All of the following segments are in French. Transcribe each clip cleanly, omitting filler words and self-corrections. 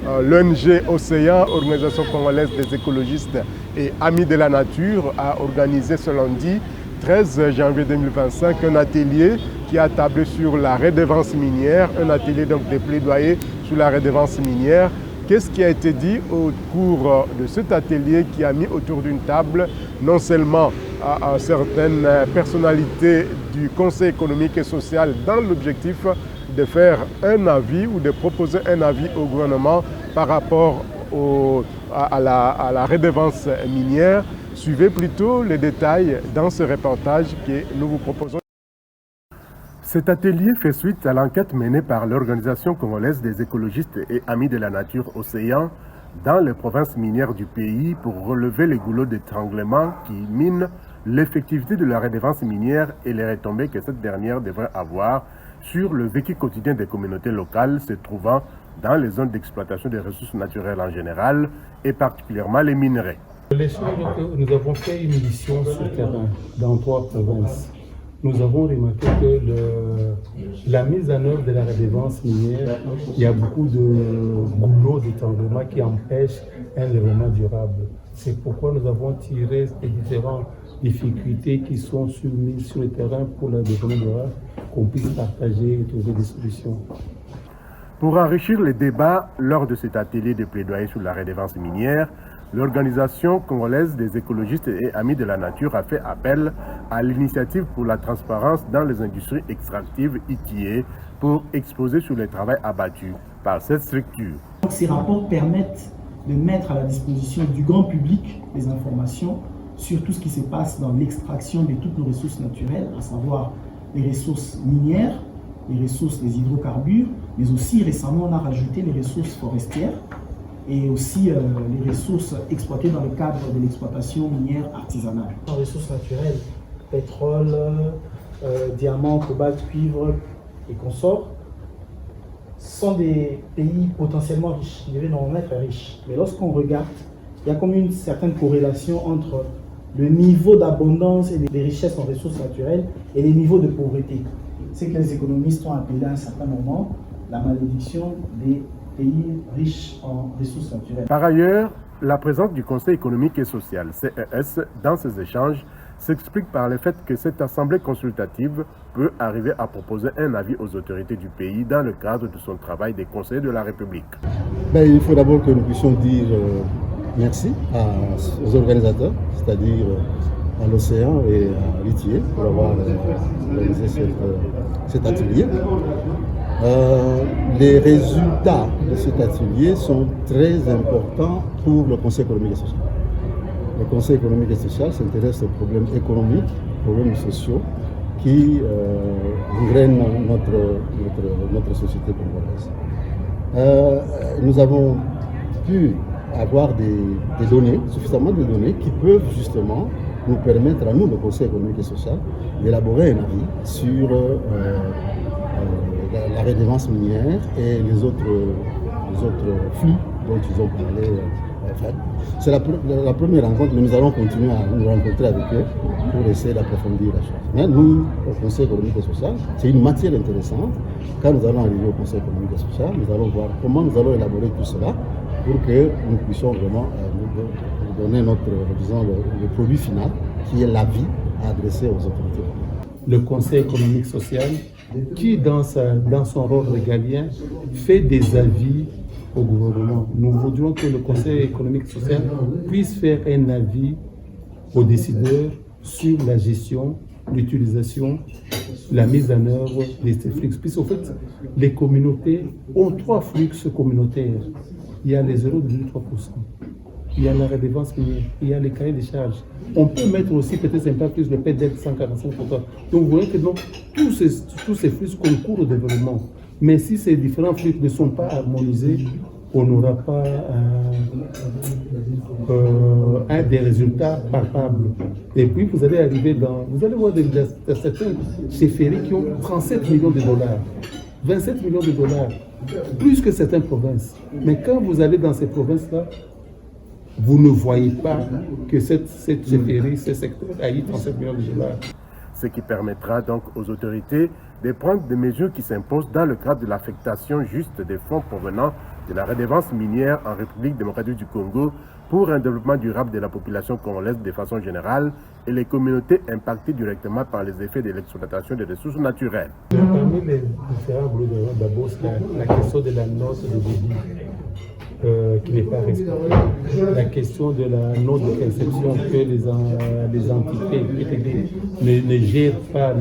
L'ONG Océan, Organisation congolaise des écologistes et amis de la nature, a organisé ce lundi 13 janvier 2025 un atelier qui a tablé sur la redevance minière, un atelier donc de plaidoyer sur la redevance minière. Qu'est-ce qui a été dit au cours de cet atelier qui a mis autour d'une table non seulement certaines personnalités du Conseil économique et social dans l'objectif de faire un avis ou de proposer un avis au gouvernement par rapport à la redevance minière. Suivez plutôt les détails dans ce reportage que nous vous proposons. Cet atelier fait suite à l'enquête menée par l'Organisation congolaise des écologistes et amis de la nature Océan dans les provinces minières du pays pour relever les goulots d'étranglement qui minent l'effectivité de la redevance minière et les retombées que cette dernière devrait avoir sur le vécu quotidien des communautés locales se trouvant dans les zones d'exploitation des ressources naturelles en général et particulièrement les minerais. Nous avons fait une mission sur le terrain dans 3 provinces. Nous avons remarqué que la mise en œuvre de la redevance minière, il y a beaucoup de goulots d'étranglement qui empêchent un développement durable. C'est pourquoi nous avons tiré les différentes difficultés qui sont soumises sur le terrain pour le développement durable, qu'on puisse partager et trouver des solutions. Pour enrichir les débats lors de cet atelier de plaidoyer sur la redevance minière, l'Organisation congolaise des écologistes et amis de la nature a fait appel à l'initiative pour la transparence dans les industries extractives ITIE pour exposer sur le travail abattu par cette structure. Ces rapports permettent de mettre à la disposition du grand public des informations sur tout ce qui se passe dans l'extraction de toutes nos ressources naturelles, à savoir les ressources minières, les ressources des hydrocarbures, mais aussi récemment on a rajouté les ressources forestières et aussi les ressources exploitées dans le cadre de l'exploitation minière artisanale. Les ressources naturelles, pétrole, diamants, cobalt, cuivre et consorts, sont des pays potentiellement riches, ils devaient normalement être riches. Mais lorsqu'on regarde, il y a comme une certaine corrélation entre le niveau d'abondance et des richesses en ressources naturelles et les niveaux de pauvreté. C'est que les économistes ont appelé à un certain moment la malédiction des pays riches en ressources naturelles. Par ailleurs, la présence du Conseil économique et social, CES, dans ces échanges s'explique par le fait que cette assemblée consultative peut arriver à proposer un avis aux autorités du pays dans le cadre de son travail des conseillers de la République. Il faut d'abord que nous puissions dire merci aux organisateurs, c'est-à-dire à l'Océan et à l'ITIE pour avoir organisé cet atelier. Les résultats de cet atelier sont très importants pour le Conseil économique et social. Le Conseil économique et social s'intéresse aux problèmes économiques, aux problèmes sociaux qui engrainent notre société congolaise. Nous avons pu avoir des données, suffisamment de données qui peuvent justement nous permettre à nous, le Conseil économique et social, d'élaborer un avis sur la redevance minière et les autres flux dont ils ont parlé. C'est la première rencontre, mais nous allons continuer à nous rencontrer avec eux pour essayer d'approfondir la chose. Mais nous, au Conseil économique et social, c'est une matière intéressante. Quand nous allons arriver au Conseil économique et social, nous allons voir comment nous allons élaborer tout cela pour que nous puissions vraiment nous donner le produit final, qui est l'avis à adresser aux autorités. Le Conseil économique social, qui dans son rôle régalien, fait des avis au gouvernement. Nous voudrions que le Conseil économique et social puisse faire un avis aux décideurs sur la gestion, l'utilisation, la mise en œuvre de ces flux. Puisque au fait, les communautés ont 3 flux communautaires. Il y a les 0,3%, il y a la redevance minière, il y a les cahiers de charges. On peut mettre aussi peut-être un peu plus le PDEC 145%. Donc vous voyez que non, tous ces flux concourent au développement. Mais si ces différents flux ne sont pas harmonisés, on n'aura pas un des résultats palpables. Et puis vous allez voir certains chefferies qui ont 37 millions de dollars, 27 millions de dollars, plus que certaines provinces. Mais quand vous allez dans ces provinces-là, vous ne voyez pas que cette chefferie, ce secteur a eu 37 millions de dollars. Ce qui permettra donc aux autorités de prendre des mesures qui s'imposent dans le cadre de l'affectation juste des fonds provenant de la redevance minière en République démocratique du Congo pour un développement durable de la population congolaise de façon générale et les communautés impactées directement par les effets de l'exploitation des ressources naturelles. Parmi les différents groupes, d'abord, la question de la note de débit qui n'est pas respectée. La question de la note de perception que les entités ne gèrent pas,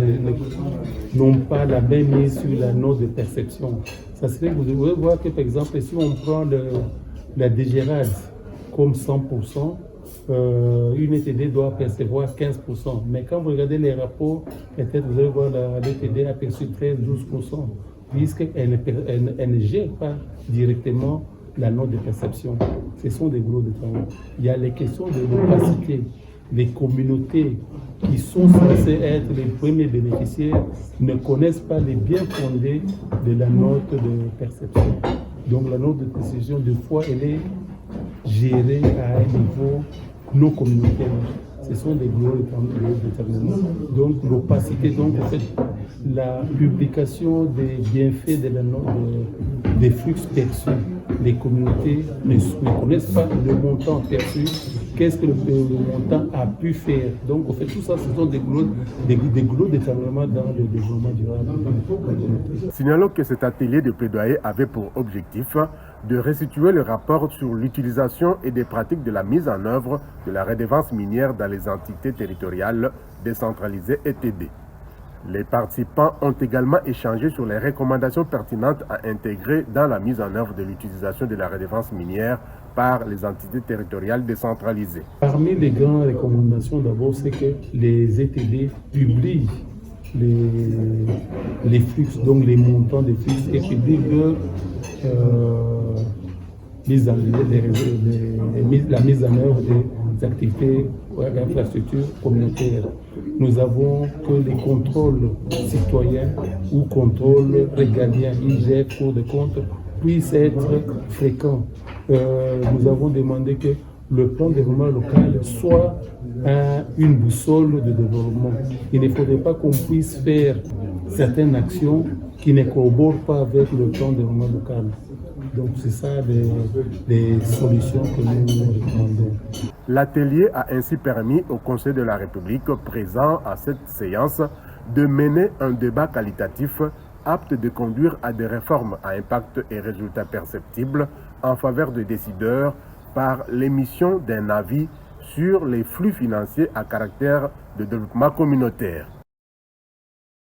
n'ont pas la même mise sur la note de perception. Ça serait que vous devez voir que, par exemple, si on prend la dégérade comme 100%, une ETD doit percevoir 15%. Mais quand vous regardez les rapports, peut-être vous allez voir l'ETD a perçu 13-12%, puisqu'elle ne gère pas directement la note de perception. Ce sont des gros détails. Il y a les questions de l'opacité. Les communautés qui sont censées être les premiers bénéficiaires ne connaissent pas les biens fondés de la note de perception. Donc la note de perception, des fois, elle est gérée à un niveau non communautaire. Ce sont des gros déterminants. Donc l'opacité, donc en fait, la publication des bienfaits de la note des flux perçus. Les communautés ne connaissent pas le montant perçu, qu'est-ce que le montant a pu faire. Donc, en fait, tout ça, ce sont des gros déterminants dans le développement durable. Signalons que cet atelier de plaidoyer avait pour objectif de restituer le rapport sur l'utilisation et des pratiques de la mise en œuvre de la redevance minière dans les entités territoriales décentralisées ETD. Les participants ont également échangé sur les recommandations pertinentes à intégrer dans la mise en œuvre de l'utilisation de la redevance minière par les entités territoriales décentralisées. Parmi les grandes recommandations, d'abord, c'est que les ETD publient les flux, donc les montants des flux, et publient la mise en œuvre des activités d'infrastructures communautaires. Nous avons que les contrôles citoyens ou contrôles régaliens, IGF, Cour de compte, puissent être fréquents. Nous avons demandé que le plan de développement local soit une boussole de développement. Il ne faudrait pas qu'on puisse faire certaines actions qui ne corroborent pas avec le plan de développement local. Donc c'est ça des solutions que nous recommandons. L'atelier a ainsi permis au Conseil de la République présent à cette séance de mener un débat qualitatif apte de conduire à des réformes à impact et résultats perceptibles en faveur des décideurs par l'émission d'un avis sur les flux financiers à caractère de développement communautaire.